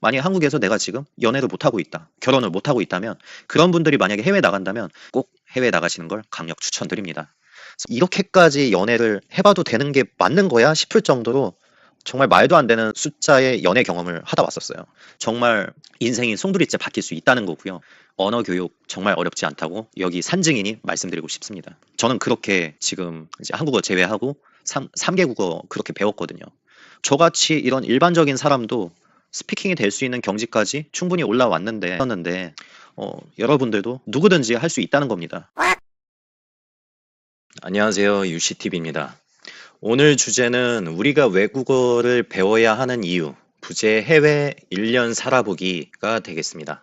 만약에 한국에서 내가 지금 연애를 못하고 있다, 결혼을 못하고 있다면 그런 분들이 만약에 해외에 나간다면 꼭 해외에 나가시는 걸 강력 추천드립니다. 이렇게까지 연애를 해봐도 되는 게 맞는 거야 싶을 정도로 정말 말도 안 되는 숫자의 연애 경험을 하다 왔었어요. 정말 인생이 송두리째 바뀔 수 있다는 거고요. 언어 교육 정말 어렵지 않다고 여기 산증인이 말씀드리고 싶습니다. 저는 그렇게 지금 이제 한국어 제외하고 3개 국어 그렇게 배웠거든요. 저같이 이런 일반적인 사람도 스피킹이 될 수 있는 경지까지 충분히 올라왔는데 여러분들도 누구든지 할 수 있다는 겁니다. 안녕하세요. UCTV입니다. 오늘 주제는 우리가 외국어를 배워야 하는 이유, 부재 해외 1년 살아보기가 되겠습니다.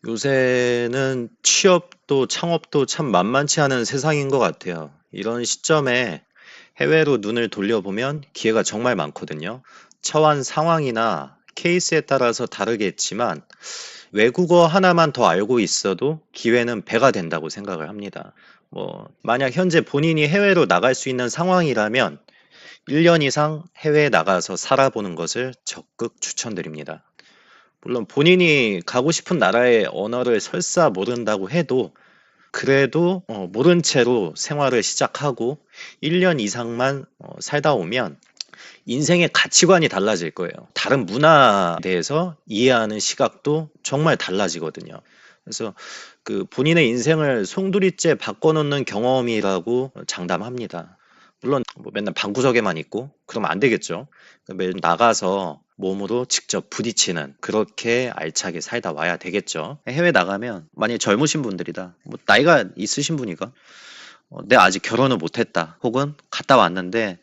요새는 취업도 창업도 참 만만치 않은 세상인 것 같아요. 이런 시점에 해외로 눈을 돌려보면 기회가 정말 많거든요. 처한 상황이나 케이스에 따라서 다르겠지만 외국어 하나만 더 알고 있어도 기회는 배가 된다고 생각을 합니다. 만약 현재 본인이 해외로 나갈 수 있는 상황이라면 1년 이상 해외에 나가서 살아보는 것을 적극 추천드립니다. 물론 본인이 가고 싶은 나라의 언어를 설사 모른다고 해도 그래도 모른 채로 생활을 시작하고 1년 이상만 살다 오면 인생의 가치관이 달라질 거예요. 다른 문화에 대해서 이해하는 시각도 정말 달라지거든요. 그래서 그 본인의 인생을 송두리째 바꿔놓는 경험이라고 장담합니다. 물론 맨날 방구석에만 있고 그러면 안 되겠죠. 매일 나가서 몸으로 직접 부딪히는 그렇게 알차게 살다 와야 되겠죠. 해외 나가면 만약 젊으신 분들이다. 나이가 있으신 분이가 내가 아직 결혼을 못했다. 혹은 갔다 왔는데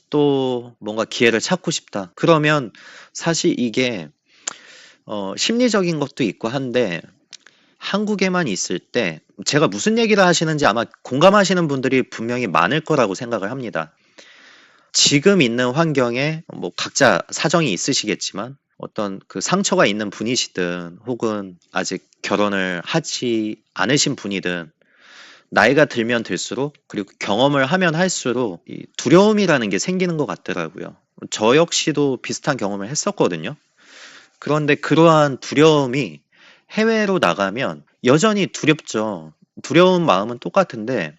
또 뭔가 기회를 찾고 싶다. 그러면 사실 이게 심리적인 것도 있고 한데 한국에만 있을 때 제가 무슨 얘기를 하시는지 아마 공감하시는 분들이 분명히 많을 거라고 생각을 합니다. 지금 있는 환경에 각자 사정이 있으시겠지만 어떤 그 상처가 있는 분이시든 혹은 아직 결혼을 하지 않으신 분이든 나이가 들면 들수록 그리고 경험을 하면 할수록 이 두려움이라는 게 생기는 것 같더라고요. 저 역시도 비슷한 경험을 했었거든요. 그런데 그러한 두려움이 해외로 나가면 여전히 두렵죠. 두려운 마음은 똑같은데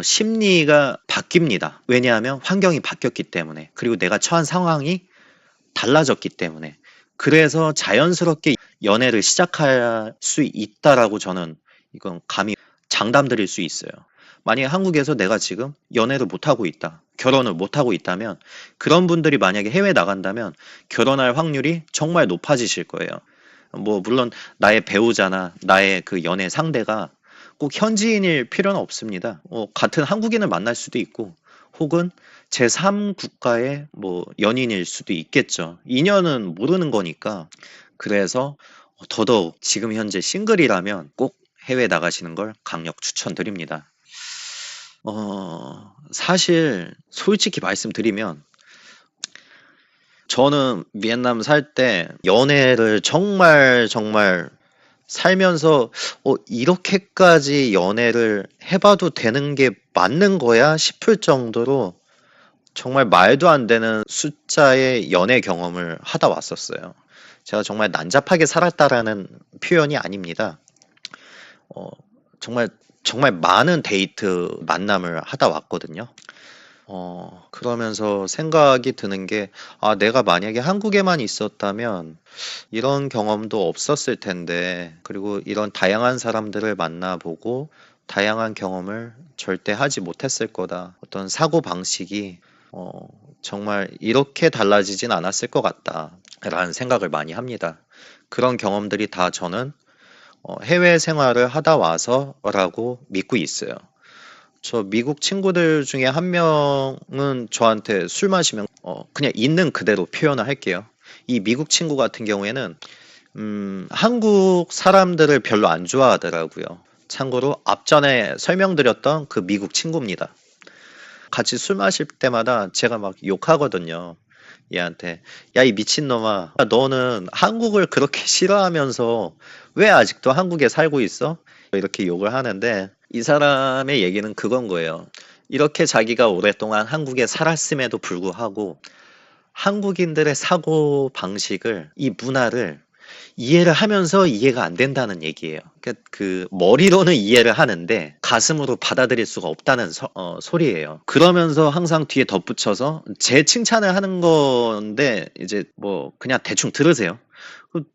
심리가 바뀝니다. 왜냐하면 환경이 바뀌었기 때문에 그리고 내가 처한 상황이 달라졌기 때문에 그래서 자연스럽게 연애를 시작할 수 있다라고 저는 이건 감히 장담 드릴 수 있어요. 만약에 한국에서 내가 지금 연애를 못하고 있다, 결혼을 못하고 있다면 그런 분들이 만약에 해외 나간다면 결혼할 확률이 정말 높아지실 거예요. 물론 나의 배우자나 나의 그 연애 상대가 꼭 현지인일 필요는 없습니다. 같은 한국인을 만날 수도 있고 혹은 제3국가의 연인일 수도 있겠죠. 인연은 모르는 거니까. 그래서 더더욱 지금 현재 싱글이라면 꼭 해외 나가시는 걸 강력 추천드립니다. 사실 솔직히 말씀드리면 저는 비엔남 살 때 연애를 정말 정말 살면서 이렇게까지 연애를 해봐도 되는 게 맞는 거야 싶을 정도로 정말 말도 안 되는 숫자의 연애 경험을 하다 왔었어요. 제가 정말 난잡하게 살았다라는 표현이 아닙니다. 어, 정말 정말 많은 데이트 만남을 하다 왔거든요. 그러면서 생각이 드는 게, 내가 만약에 한국에만 있었다면 이런 경험도 없었을 텐데, 그리고 이런 다양한 사람들을 만나보고 다양한 경험을 절대 하지 못했을 거다. 어떤 사고 방식이 어, 정말 이렇게 달라지진 않았을 것 같다. 라는 생각을 많이 합니다. 그런 경험들이 다 저는 해외 생활을 하다 와서라고 믿고 있어요. 저 미국 친구들 중에 한 명은 저한테 술 마시면 그냥 있는 그대로 표현을 할게요. 이 미국 친구 같은 경우에는 한국 사람들을 별로 안 좋아하더라고요. 참고로 앞전에 설명드렸던 그 미국 친구입니다. 같이 술 마실 때마다 제가 막 욕하거든요. 얘한테 야 이 미친놈아, 너는 한국을 그렇게 싫어하면서 왜 아직도 한국에 살고 있어? 이렇게 욕을 하는데 이 사람의 얘기는 그건 거예요. 이렇게 자기가 오랫동안 한국에 살았음에도 불구하고 한국인들의 사고 방식을, 이 문화를 이해를 하면서 이해가 안 된다는 얘기예요. 그러니까 그 머리로는 이해를 하는데 가슴으로 받아들일 수가 없다는 소리예요. 그러면서 항상 뒤에 덧붙여서 제 칭찬을 하는 건데 이제 뭐 그냥 대충 들으세요.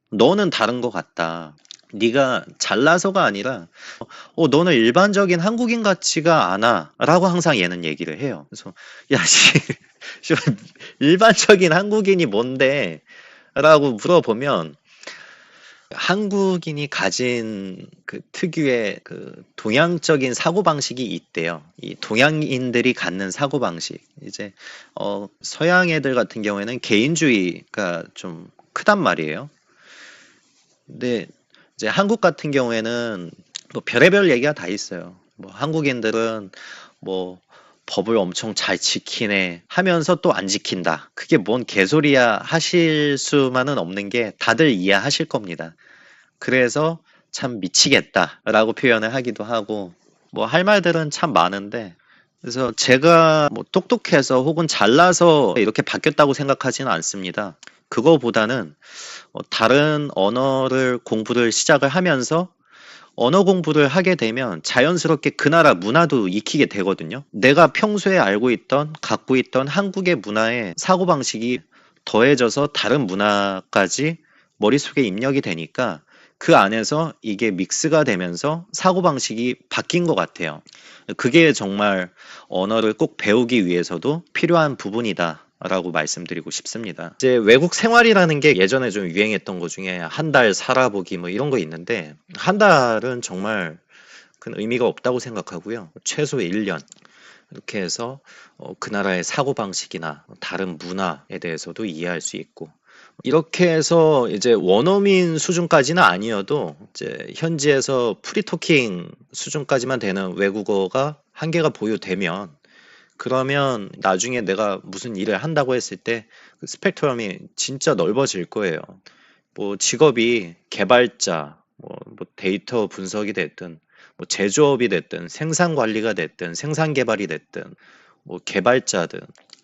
너는 다른 것 같다. 네가 잘나서가 아니라 너는 일반적인 한국인 같지가 않아 라고 항상 얘는 얘기를 해요. 그래서 야 일반적인 한국인이 뭔데? 라고 물어보면 한국인이 가진 그 특유의 그 동양적인 사고방식이 있대요. 이 동양인들이 갖는 사고방식. 이제, 서양 애들 같은 경우에는 개인주의가 좀 크단 말이에요. 근데 이제 한국 같은 경우에는 뭐 별의별 얘기가 다 있어요. 뭐 한국인들은 뭐 법을 엄청 잘 지키네 하면서 또 안 지킨다. 그게 뭔 개소리야 하실 수만은 없는 게 다들 이해하실 겁니다. 그래서 참 미치겠다라고 표현을 하기도 하고 뭐 할 말들은 참 많은데 그래서 제가 뭐 똑똑해서 혹은 잘나서 이렇게 바뀌었다고 생각하지는 않습니다. 그거보다는 다른 언어를 공부를 시작을 하면서 언어 공부를 하게 되면 자연스럽게 그 나라 문화도 익히게 되거든요. 내가 평소에 알고 있던, 갖고 있던 한국의 문화의 사고방식이 더해져서 다른 문화까지 머릿속에 입력이 되니까 그 안에서 이게 믹스가 되면서 사고방식이 바뀐 것 같아요. 그게 정말 언어를 꼭 배우기 위해서도 필요한 부분이다. 라고 말씀드리고 싶습니다. 이제 외국 생활이라는 게 예전에 좀 유행했던 것 중에 한 달 살아보기 뭐 이런 거 있는데 한 달은 정말 큰 의미가 없다고 생각하고요. 최소 1년 이렇게 해서 그 나라의 사고방식이나 다른 문화에 대해서도 이해할 수 있고 이렇게 해서 이제 원어민 수준까지는 아니어도 이제 현지에서 프리토킹 수준까지만 되는 외국어가 한계가 보유되면 그러면 나중에 내가 무슨 일을 한다고 했을 때 그 스펙트럼이 진짜 넓어질 거예요. 뭐 직업이 개발자, 뭐 데이터 분석이 됐든, 뭐 제조업이 됐든, 생산 관리가 됐든, 생산 개발이 됐든, 뭐 개발자든,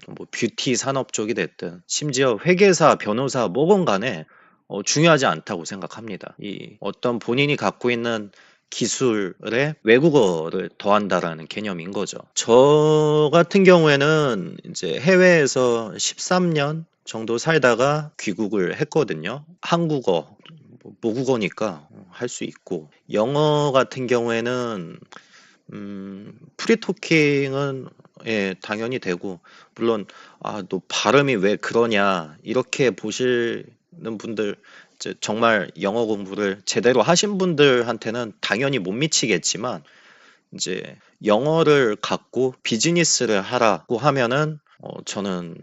뭐 뷰티 산업 쪽이 됐든, 심지어 회계사, 변호사, 뭐건 간에 중요하지 않다고 생각합니다. 이 어떤 본인이 갖고 있는 기술에 외국어를 더한다라는 개념인 거죠. 저 같은 경우에는 이제 해외에서 13년 정도 살다가 귀국을 했거든요. 한국어, 뭐 모국어니까 할 수 있고, 영어 같은 경우에는 프리토킹은 당연히 되고, 물론, 너 발음이 왜 그러냐, 이렇게 보시는 분들, 이제 정말 영어 공부를 제대로 하신 분들한테는 당연히 못 미치겠지만, 이제 영어를 갖고 비즈니스를 하라고 하면은, 저는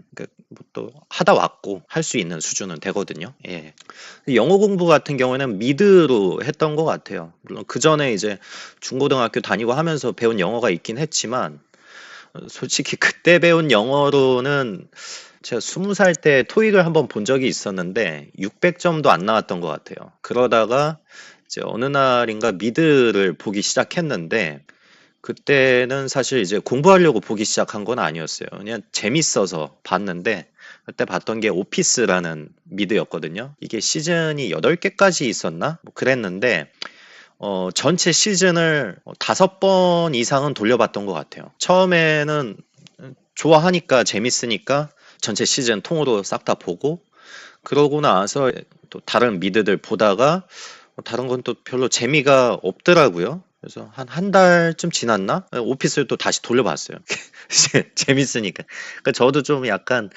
또 하다 왔고 할 수 있는 수준은 되거든요. 예. 영어 공부 같은 경우에는 미드로 했던 것 같아요. 물론 그 전에 이제 중고등학교 다니고 하면서 배운 영어가 있긴 했지만, 솔직히 그때 배운 영어로는 제가 20살 때 토익을 한번 본 적이 있었는데 600점도 안 나왔던 것 같아요. 그러다가 이제 어느 날인가 미드를 보기 시작했는데 그때는 사실 이제 공부하려고 보기 시작한 건 아니었어요. 그냥 재밌어서 봤는데 그때 봤던 게 오피스라는 미드였거든요. 이게 시즌이 8개까지 있었나? 뭐 그랬는데 전체 시즌을 5번 이상은 돌려봤던 것 같아요. 처음에는 좋아하니까 재밌으니까 전체 시즌 통으로 싹 다 보고 그러고 나서 또 다른 미드들 보다가 다른 건 또 별로 재미가 없더라고요. 그래서 한 달쯤 지났나? 오피스를 또 다시 돌려봤어요. 재밌으니까. 그러니까 저도 좀 약간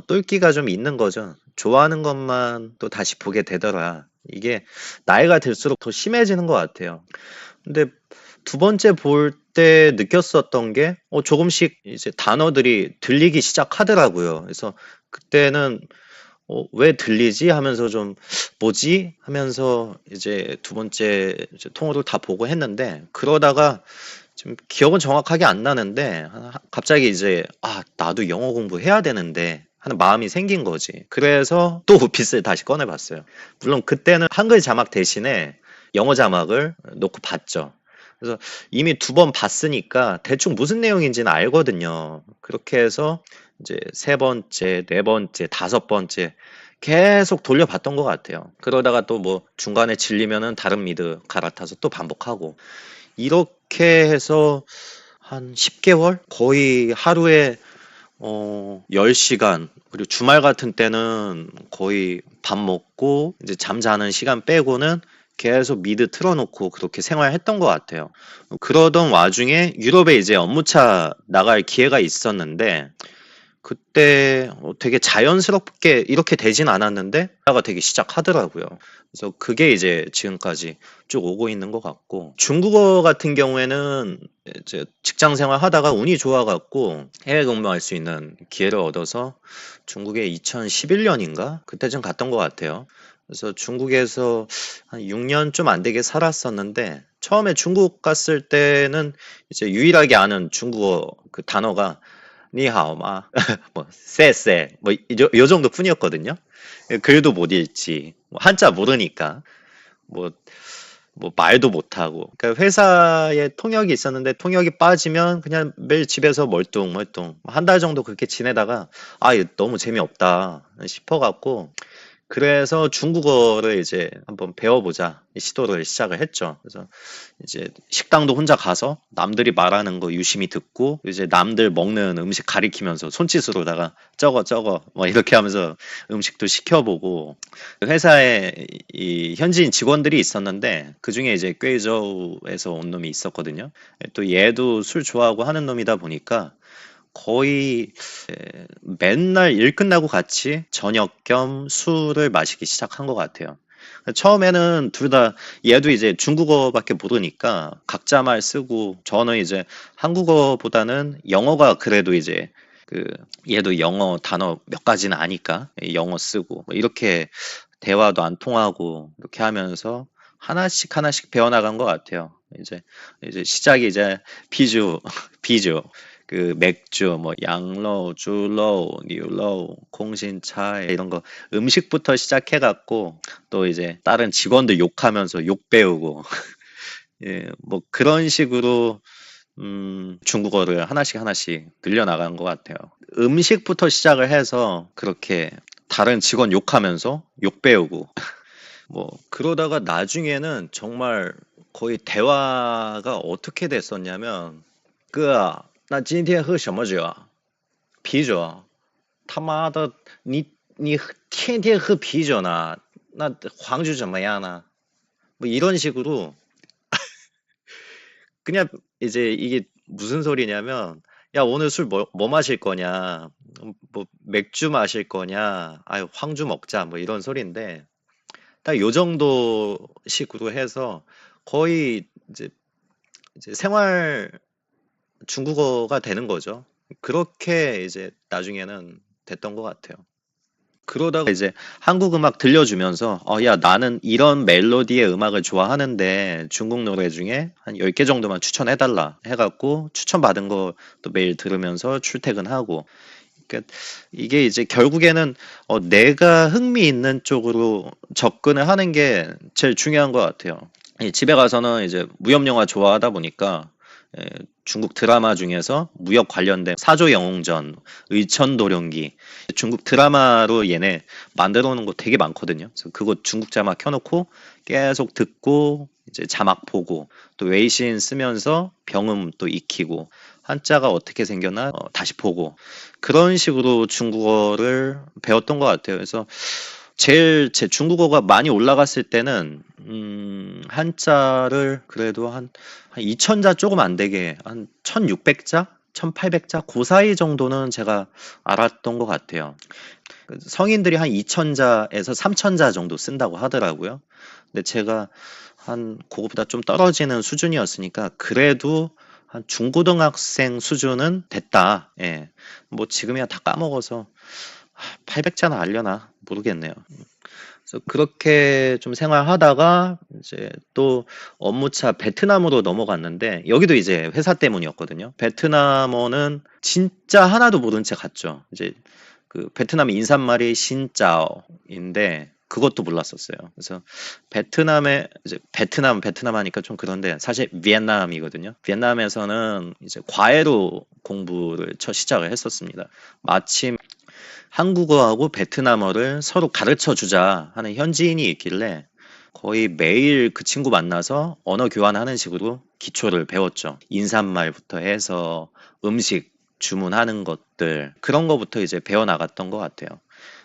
똘끼가 좀 있는 거죠. 좋아하는 것만 또 다시 보게 되더라. 이게 나이가 들수록 더 심해지는 것 같아요. 근데 두 번째 볼 때 느꼈었던 게 조금씩 이제 단어들이 들리기 시작하더라고요. 그래서 그때는 왜 들리지? 하면서 좀 뭐지? 하면서 이제 두 번째 이제 통으로 다 보고 했는데 그러다가 지금 기억은 정확하게 안 나는데 갑자기 이제 나도 영어 공부해야 되는데 하는 마음이 생긴 거지. 그래서 또 오피스를 다시 꺼내봤어요. 물론 그때는 한글 자막 대신에 영어 자막을 놓고 봤죠. 그래서 이미 2번 봤으니까 대충 무슨 내용인지는 알거든요. 그렇게 해서 이제 3번째, 4번째, 5번째 계속 돌려봤던 것 같아요. 그러다가 또 뭐 중간에 질리면은 다른 미드 갈아타서 또 반복하고 이렇게 해서 한 10개월? 거의 하루에 10시간, 그리고 주말 같은 때는 거의 밥 먹고 이제 잠자는 시간 빼고는 계속 미드 틀어놓고 그렇게 생활했던 것 같아요. 그러던 와중에 유럽에 이제 업무차 나갈 기회가 있었는데 그때 되게 자연스럽게 이렇게 되진 않았는데 가 되게 시작하더라고요. 그래서 그게 이제 지금까지 쭉 오고 있는 것 같고 중국어 같은 경우에는 이제 직장 생활 하다가 운이 좋아갖고 해외 근무할 수 있는 기회를 얻어서 중국에 2011년인가 그때쯤 갔던 것 같아요. 그래서 중국에서 한 6년 좀 안 되게 살았었는데 처음에 중국 갔을 때는 이제 유일하게 아는 중국어 그 단어가 니하오마 뭐 쎄쎄 요 정도 뿐이었거든요. 글도 못 읽지 뭐 한자 모르니까 뭐, 뭐 말도 못하고 그러니까 회사에 통역이 있었는데 통역이 빠지면 그냥 매일 집에서 멀뚱멀뚱 한 달 정도 그렇게 지내다가 아 이거 너무 재미없다 싶어갖고 그래서 중국어를 이제 한번 배워보자 이 시도를 시작을 했죠. 그래서 이제 식당도 혼자 가서 남들이 말하는 거 유심히 듣고 이제 남들 먹는 음식 가리키면서 손짓으로다가 저거 저거 뭐 이렇게 하면서 음식도 시켜보고 회사에 이 현지인 직원들이 있었는데 그중에 이제 꾀저우에서 온 놈이 있었거든요. 또 얘도 술 좋아하고 하는 놈이다 보니까 거의 맨날 일 끝나고 같이 저녁 겸 술을 마시기 시작한 것 같아요. 처음에는 둘 다 얘도 이제 중국어밖에 모르니까 각자 말 쓰고 저는 이제 한국어보다는 영어가 그래도 이제 그 얘도 영어 단어 몇 가지는 아니까 영어 쓰고 뭐 이렇게 대화도 안 통하고 이렇게 하면서 하나씩 하나씩 배워나간 것 같아요. 이제 시작이 이제 비주 비주 그 맥주 뭐 양로, 주로, 뉴로, 공신차 이런 거 음식부터 시작해갖고 또 이제 다른 직원들 욕하면서 욕 배우고 예, 뭐 그런 식으로 중국어를 하나씩 하나씩 늘려나간 것 같아요. 음식부터 시작을 해서 그렇게 다른 직원 욕하면서 욕 배우고 뭐 그러다가 나중에는 정말 거의 대화가 어떻게 됐었냐면 哥，那今天喝什么酒啊？啤酒。他妈的，你天天喝啤酒呢？那黄酒怎么样呢？뭐 이런 식으로 그냥 이제 이게 무슨 소리냐면 야 오늘 술 뭐 마실 거냐? 뭐 맥주 마실 거냐? 아유 황주 먹자 뭐 이런 소리인데 딱 요 정도 식으로 해서 거의 이제 생활 중국어가 되는 거죠. 그렇게 이제 나중에는 됐던 것 같아요. 그러다가 이제 한국 음악 들려주면서 야 나는 이런 멜로디의 음악을 좋아하는데 중국 노래 중에 한 10개 정도만 추천해달라 해갖고 추천받은 거 또 매일 들으면서 출퇴근하고 그러니까 이게 이제 결국에는 내가 흥미 있는 쪽으로 접근을 하는 게 제일 중요한 것 같아요. 집에 가서는 이제 무협 영화 좋아하다 보니까 예, 중국 드라마 중에서 무역 관련된 사조영웅전, 의천도룡기 중국 드라마로 얘네 만들어 놓은 거 되게 많거든요. 그래서 그거 중국 자막 켜놓고 계속 듣고 이제 자막 보고 또 웨이신 쓰면서 병음 또 익히고 한자가 어떻게 생겼나 다시 보고 그런 식으로 중국어를 배웠던 것 같아요. 그래서 제일 제 중국어가 많이 올라갔을 때는 한자를 그래도 한 2000자 조금 안 되게 한 1600자? 1800자? 그 사이 정도는 제가 알았던 것 같아요. 성인들이 한 2000자에서 3000자 정도 쓴다고 하더라고요. 근데 제가 한 그거보다 좀 떨어지는 수준이었으니까 그래도 한 중고등학생 수준은 됐다. 예. 뭐 지금이야 다 까먹어서 800자는 알려나 모르겠네요. 그래서 그렇게 좀 생활하다가 이제 또 업무차 베트남으로 넘어갔는데 여기도 이제 회사 때문이었거든요. 베트남어는 진짜 하나도 모른 채 갔죠. 이제 그 베트남 인사말이 신짜오인데 그것도 몰랐었어요. 그래서 베트남에 이제 베트남 하니까 좀 그런데 사실 비엔남이거든요. 비엔남에서는 이제 과외로 공부를 첫 시작을 했었습니다. 마침 한국어하고 베트남어를 서로 가르쳐 주자 하는 현지인이 있길래 거의 매일 그 친구 만나서 언어 교환하는 식으로 기초를 배웠죠. 인사말부터 해서 음식 주문하는 것들 그런 거부터 이제 배워 나갔던 것 같아요.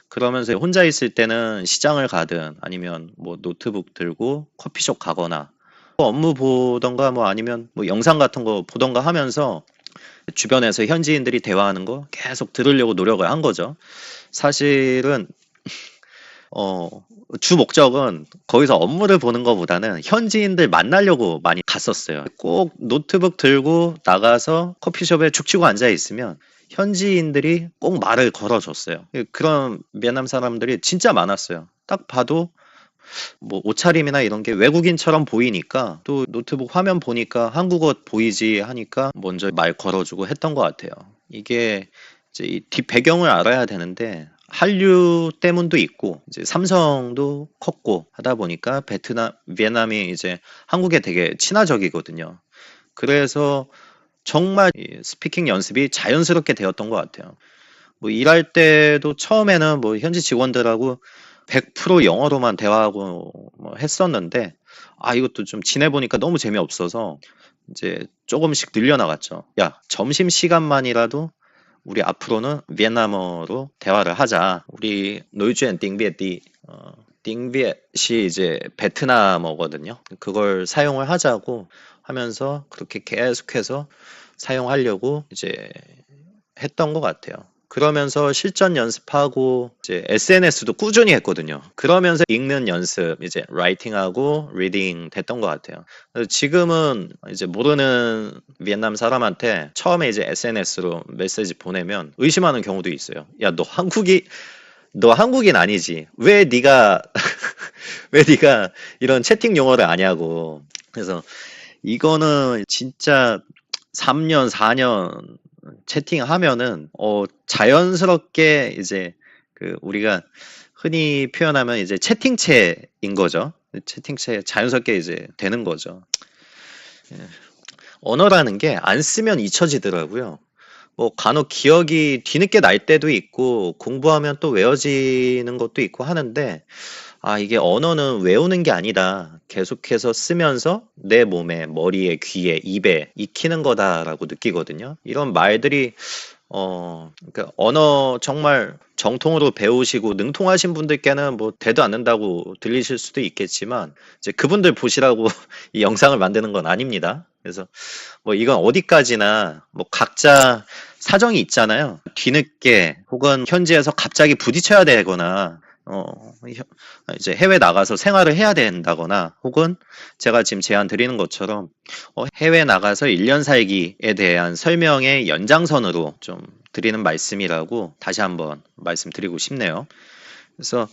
그러면서 혼자 있을 때는 시장을 가든 아니면 뭐 노트북 들고 커피숍 가거나 뭐 업무 보던가 뭐 아니면 뭐 영상 같은 거 보던가 하면서 주변에서 현지인들이 대화하는 거 계속 들으려고 노력을 한 거죠. 사실은 어, 주 목적은 거기서 업무를 보는 것보다는 현지인들 만나려고 많이 갔었어요. 꼭 노트북 들고 나가서 커피숍에 죽 치고 앉아 있으면 현지인들이 꼭 말을 걸어줬어요. 그런 베트남 사람들이 진짜 많았어요. 딱 봐도 뭐 옷차림이나 이런 게 외국인처럼 보이니까 또 노트북 화면 보니까 한국어 보이지 하니까 먼저 말 걸어주고 했던 것 같아요. 이게 이제 이 뒷 배경을 알아야 되는데 한류 때문도 있고 이제 삼성도 컸고 하다 보니까 베트남이 이제 한국에 되게 친화적이거든요. 그래서 정말 이 스피킹 연습이 자연스럽게 되었던 것 같아요. 뭐 일할 때도 처음에는 뭐 현지 직원들하고 100% 영어로만 대화하고 뭐 했었는데 이것도 좀 지내보니까 너무 재미없어서 이제 조금씩 늘려나갔죠. 야, 점심 시간만이라도 우리 앞으로는 비엔남어로 대화를 하자. 우리 노이즈앤 띵비에띠 띵비엣이 이제 베트남어거든요. 그걸 사용을 하자고 하면서 그렇게 계속해서 사용하려고 이제 했던 것 같아요. 그러면서 실전 연습하고 이제 SNS도 꾸준히 했거든요. 그러면서 읽는 연습, 이제 라이팅하고 리딩 됐던 것 같아요. 그래서 지금은 이제 모르는 비엔남 사람한테 처음에 이제 SNS로 메시지 보내면 의심하는 경우도 있어요. 야, 너 한국인 아니지? 왜 네가 왜 네가 이런 채팅 용어를 아냐고. 그래서 이거는 진짜 3년, 4년 채팅하면은 자연스럽게 이제 그 우리가 흔히 표현하면 이제 채팅체인 거죠. 채팅체 자연스럽게 이제 되는 거죠. 예. 언어라는 게 안 쓰면 잊혀지더라고요. 뭐 간혹 기억이 뒤늦게 날 때도 있고 공부하면 또 외워지는 것도 있고 하는데 이게 언어는 외우는 게 아니다. 계속해서 쓰면서 내 몸에, 머리에, 귀에, 입에 익히는 거다라고 느끼거든요. 이런 말들이 그러니까 언어 정말 정통으로 배우시고 능통하신 분들께는 뭐 대도 않는다고 들리실 수도 있겠지만 이제 그분들 보시라고 이 영상을 만드는 건 아닙니다. 그래서 뭐 이건 어디까지나 뭐 각자 사정이 있잖아요. 뒤늦게 혹은 현지에서 갑자기 부딪혀야 되거나 어, 이제 해외 나가서 생활을 해야 된다거나 혹은 제가 지금 제안 드리는 것처럼 해외 나가서 1년 살기에 대한 설명의 연장선으로 좀 드리는 말씀이라고 다시 한번 말씀드리고 싶네요. 그래서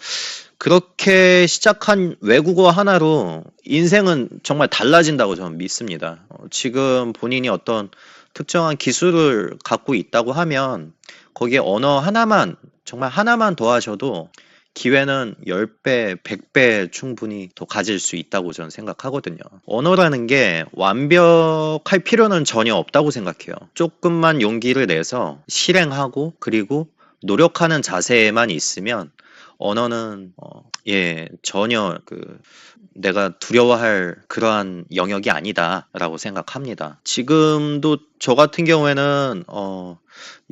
그렇게 시작한 외국어 하나로 인생은 정말 달라진다고 저는 믿습니다. 지금 본인이 어떤 특정한 기술을 갖고 있다고 하면 거기에 언어 하나만, 정말 하나만 더 하셔도 기회는 10배, 100배 충분히 더 가질 수 있다고 저는 생각하거든요. 언어라는 게 완벽할 필요는 전혀 없다고 생각해요. 조금만 용기를 내서 실행하고 그리고 노력하는 자세에만 있으면 언어는 전혀 내가 두려워할 그러한 영역이 아니다라고 생각합니다. 지금도 저 같은 경우에는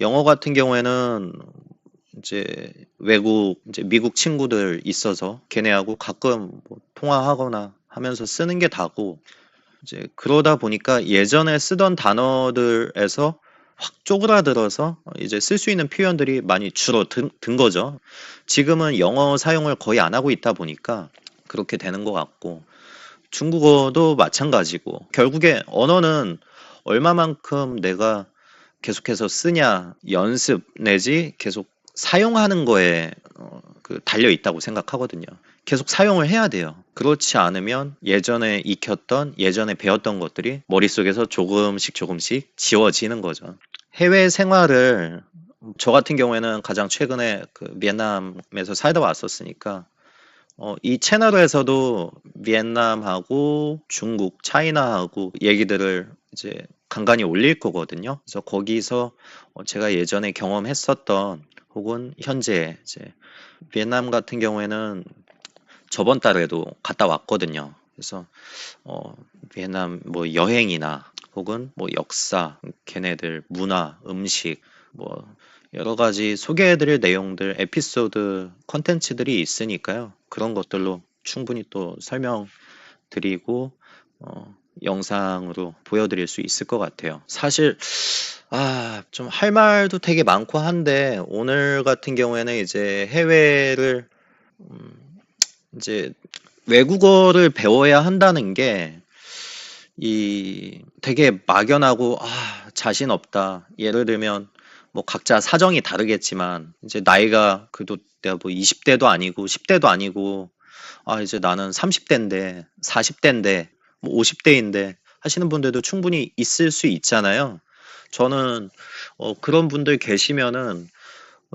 영어 같은 경우에는 이제 이제 미국 친구들 있어서 걔네하고 가끔 뭐 통화하거나 하면서 쓰는 게 다고 이제 그러다 보니까 예전에 쓰던 단어들에서 확 쪼그라들어서 이제 쓸 수 있는 표현들이 많이 줄어든 거죠. 지금은 영어 사용을 거의 안 하고 있다 보니까 그렇게 되는 것 같고 중국어도 마찬가지고 결국에 언어는 얼마만큼 내가 계속해서 쓰냐 연습 내지 계속 사용하는 거에 달려 있다고 생각하거든요. 계속 사용을 해야 돼요. 그렇지 않으면 예전에 익혔던 예전에 배웠던 것들이 머릿속에서 조금씩 지워지는 거죠. 해외 생활을 저 같은 경우에는 가장 최근에 그 비엔남에서 살다 왔었으니까 이 채널에서도 비엔남하고 중국, 차이나하고 얘기들을 이제 간간히 올릴 거거든요. 그래서 거기서 제가 예전에 경험했었던 혹은 현재 이제 비엔남 같은 경우에는 저번 달에도 갔다 왔거든요. 그래서 어, 비엔남 뭐 여행이나 혹은 뭐 역사, 걔네들 문화, 음식, 뭐 여러 가지 소개해드릴 내용들, 에피소드, 컨텐츠들이 있으니까요. 그런 것들로 충분히 또 설명드리고 영상으로 보여드릴 수 있을 것 같아요. 사실 좀 할 말도 되게 많고 한데 오늘 같은 경우에는 이제 해외를 이제 외국어를 배워야 한다는 게 되게 막연하고 자신 없다. 예를 들면 뭐 각자 사정이 다르겠지만 이제 나이가 그래도 내가 뭐 20대도 아니고 10대도 아니고 이제 나는 30대인데 40대인데 뭐 50대인데 하시는 분들도 충분히 있을 수 있잖아요. 저는 그런 분들 계시면은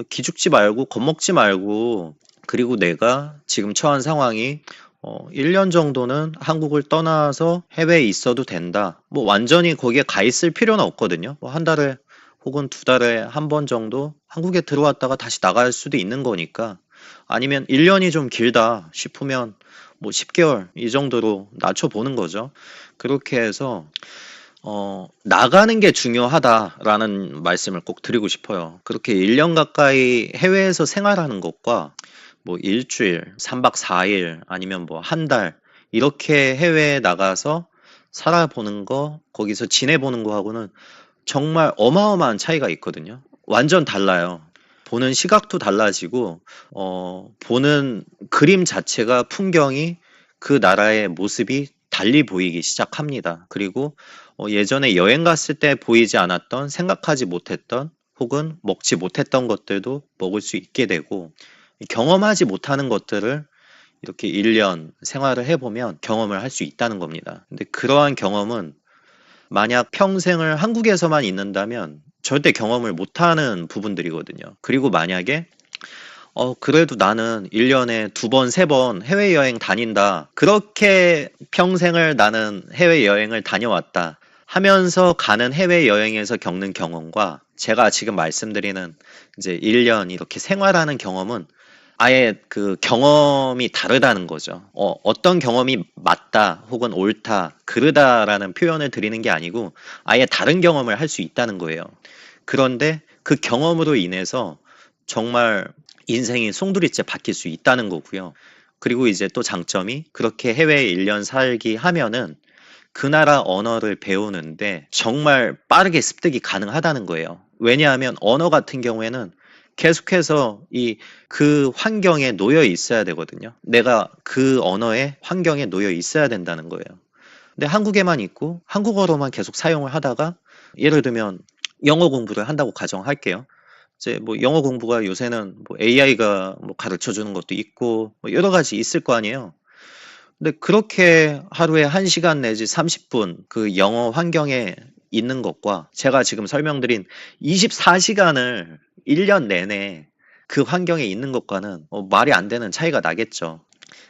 기죽지 말고 겁먹지 말고, 그리고 내가 지금 처한 상황이 1년 정도는 한국을 떠나서 해외에 있어도 된다. 뭐 완전히 거기에 가 있을 필요는 없거든요. 뭐 한 달에 혹은 두 달에 한 번 정도 한국에 들어왔다가 다시 나갈 수도 있는 거니까. 아니면 1년이 좀 길다 싶으면 뭐 10개월 이 정도로 낮춰보는 거죠. 그렇게 해서 나가는 게 중요하다라는 말씀을 꼭 드리고 싶어요. 그렇게 1년 가까이 해외에서 생활하는 것과 뭐 일주일, 3박 4일 아니면 뭐 한 달 이렇게 해외에 나가서 살아보는 거, 거기서 지내보는 거하고는 정말 어마어마한 차이가 있거든요. 완전 달라요. 보는 시각도 달라지고, 보는 그림 자체가 풍경이 그 나라의 모습이 달리 보이기 시작합니다. 그리고 예전에 여행 갔을 때 보이지 않았던, 생각하지 못했던, 혹은 먹지 못했던 것들도 먹을 수 있게 되고, 경험하지 못하는 것들을 이렇게 1년 생활을 해보면 경험을 할 수 있다는 겁니다. 근데 그러한 경험은 만약 평생을 한국에서만 있는다면 절대 경험을 못하는 부분들이거든요. 그리고 만약에 그래도 나는 1년에 두 번, 세 번 해외여행 다닌다. 그렇게 평생을 나는 해외여행을 다녀왔다. 하면서 가는 해외여행에서 겪는 경험과 제가 지금 말씀드리는 이제 1년 이렇게 생활하는 경험은 아예 그 경험이 다르다는 거죠. 어떤 경험이 맞다 혹은 옳다, 그르다라는 표현을 드리는 게 아니고 아예 다른 경험을 할 수 있다는 거예요. 그런데 그 경험으로 인해서 정말 인생이 송두리째 바뀔 수 있다는 거고요. 그리고 이제 또 장점이 그렇게 해외에 1년 살기 하면은 그 나라 언어를 배우는데 정말 빠르게 습득이 가능하다는 거예요. 왜냐하면 언어 같은 경우에는 계속해서 그 환경에 놓여 있어야 되거든요. 내가 그 언어의 환경에 놓여 있어야 된다는 거예요. 근데 한국에만 있고 한국어로만 계속 사용을 하다가 예를 들면 영어 공부를 한다고 가정할게요. 이제 뭐 영어 공부가 요새는 뭐 AI가 뭐 가르쳐 주는 것도 있고 뭐 여러 가지 있을 거 아니에요. 근데 그렇게 하루에 1시간 내지 30분 그 영어 환경에 있는 것과 제가 지금 설명드린 24시간을 1년 내내 그 환경에 있는 것과는 말이 안 되는 차이가 나겠죠.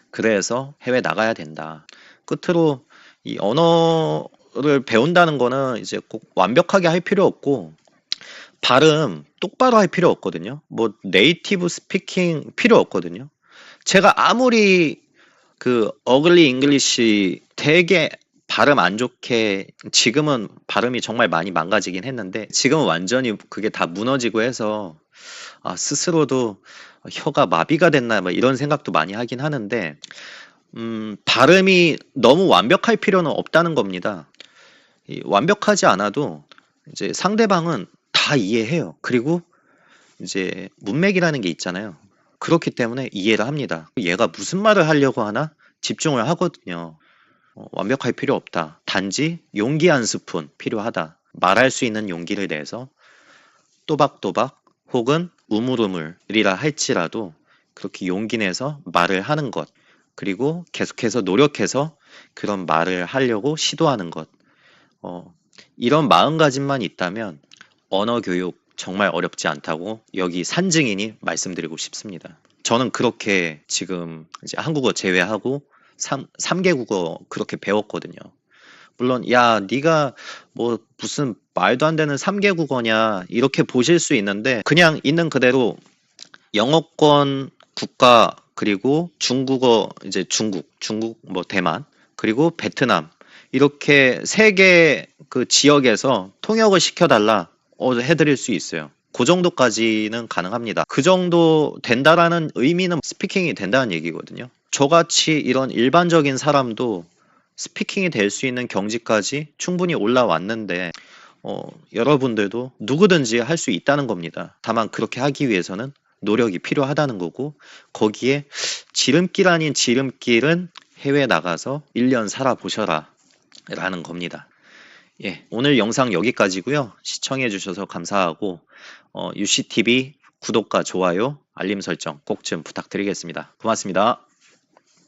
그래서 해외 나가야 된다. 끝으로 이 언어를 배운다는 거는 이제 꼭 완벽하게 할 필요 없고 발음 똑바로 할 필요 없거든요. 뭐 네이티브 스피킹 필요 없거든요. 제가 아무리 그 어글리 잉글리시 되게 발음 안 좋게, 지금은 발음이 정말 많이 망가지긴 했는데 지금은 완전히 그게 다 무너지고 해서 스스로도 혀가 마비가 됐나 뭐 이런 생각도 많이 하긴 하는데 발음이 너무 완벽할 필요는 없다는 겁니다. 완벽하지 않아도 이제 상대방은 다 이해해요. 그리고 이제 문맥이라는 게 있잖아요. 그렇기 때문에 이해를 합니다. 얘가 무슨 말을 하려고 하나 집중을 하거든요. 완벽할 필요 없다. 단지 용기 한 스푼 필요하다. 말할 수 있는 용기를 내서 또박또박 혹은 우물우물이라 할지라도 그렇게 용기 내서 말을 하는 것. 그리고 계속해서 노력해서 그런 말을 하려고 시도하는 것. 어, 이런 마음가짐만 있다면 언어 교육 정말 어렵지 않다고 여기 산증인이 말씀드리고 싶습니다. 저는 그렇게 지금 이제 한국어 제외하고 3개 국어 그렇게 배웠거든요. 물론 야, 네가 뭐 무슨 말도 안 되는 3개 국어냐 이렇게 보실 수 있는데 그냥 있는 그대로 영어권 국가 그리고 중국어 이제 중국 뭐 대만 그리고 베트남 이렇게 세 개 그 지역에서 통역을 시켜달라 해드릴 수 있어요. 그 정도까지는 가능합니다. 그 정도 된다라는 의미는 스피킹이 된다는 얘기거든요. 저같이 이런 일반적인 사람도 스피킹이 될 수 있는 경지까지 충분히 올라왔는데 여러분들도 누구든지 할 수 있다는 겁니다. 다만 그렇게 하기 위해서는 노력이 필요하다는 거고 거기에 지름길 아닌 지름길은 해외 나가서 1년 살아보셔라 라는 겁니다. 예, 오늘 영상 여기까지고요. 시청해 주셔서 감사하고 UCTV 구독과 좋아요, 알림 설정 꼭 좀 부탁드리겠습니다. 고맙습니다.